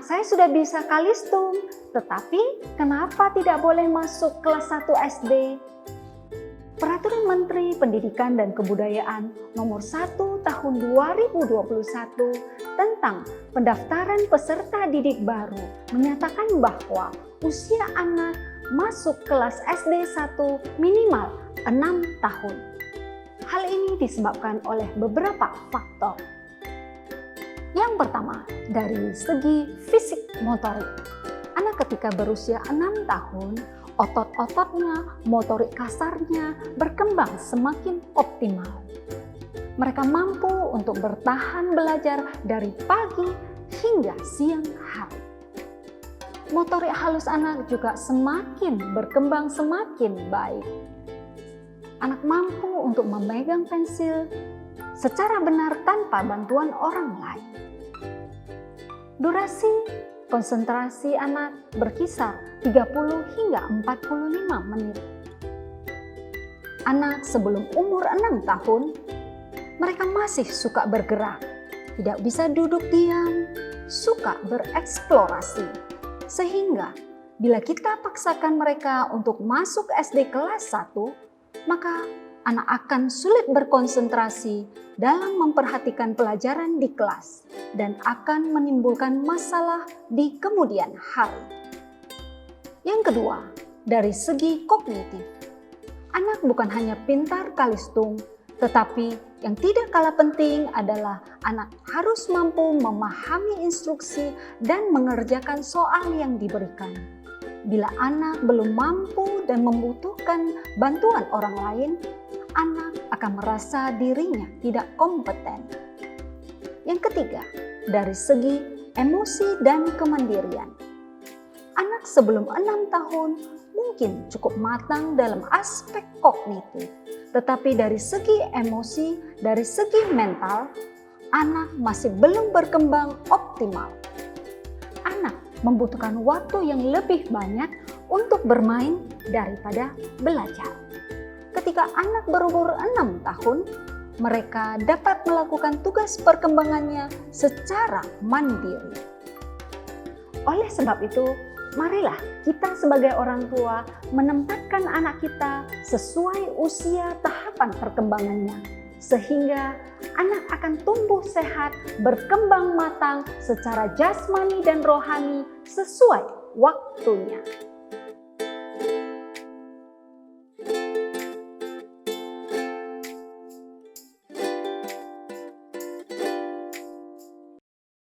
anak saya sudah bisa kalistung, tetapi kenapa tidak boleh masuk kelas 1 SD? Peraturan Menteri Pendidikan dan Kebudayaan Nomor 1 Tahun 2021 tentang pendaftaran peserta didik baru menyatakan bahwa usia anak masuk kelas SD 1 minimal 6 tahun. Hal ini disebabkan oleh beberapa faktor. Yang pertama, dari segi fisik motorik. Anak ketika berusia 6 tahun, otot-ototnya, motorik kasarnya berkembang semakin optimal. Mereka mampu untuk bertahan belajar dari pagi hingga siang hari. Motorik halus anak juga semakin berkembang semakin baik. Anak mampu untuk memegang pensil secara benar tanpa bantuan orang lain. Durasi konsentrasi anak berkisar 30 hingga 45 menit. Anak sebelum umur 6 tahun, mereka masih suka bergerak, tidak bisa duduk diam, suka bereksplorasi. Sehingga bila kita paksakan mereka untuk masuk SD kelas 1, maka anak akan sulit berkonsentrasi dalam memperhatikan pelajaran di kelas dan akan menimbulkan masalah di kemudian hari. Yang kedua, dari segi kognitif. Anak bukan hanya pintar kalistung, tetapi yang tidak kalah penting adalah anak harus mampu memahami instruksi dan mengerjakan soal yang diberikan. Bila anak belum mampu dan membutuhkan bantuan orang lain, anak akan merasa dirinya tidak kompeten. Yang ketiga, dari segi emosi dan kemandirian. Anak sebelum 6 tahun mungkin cukup matang dalam aspek kognitif, tetapi dari segi emosi, dari segi mental, anak masih belum berkembang optimal. Anak membutuhkan waktu yang lebih banyak untuk bermain daripada belajar. Ketika anak berumur 6 tahun, mereka dapat melakukan tugas perkembangannya secara mandiri. Oleh sebab itu, marilah kita sebagai orang tua menempatkan anak kita sesuai usia tahapan perkembangannya, sehingga anak akan tumbuh sehat, berkembang matang secara jasmani dan rohani sesuai waktunya.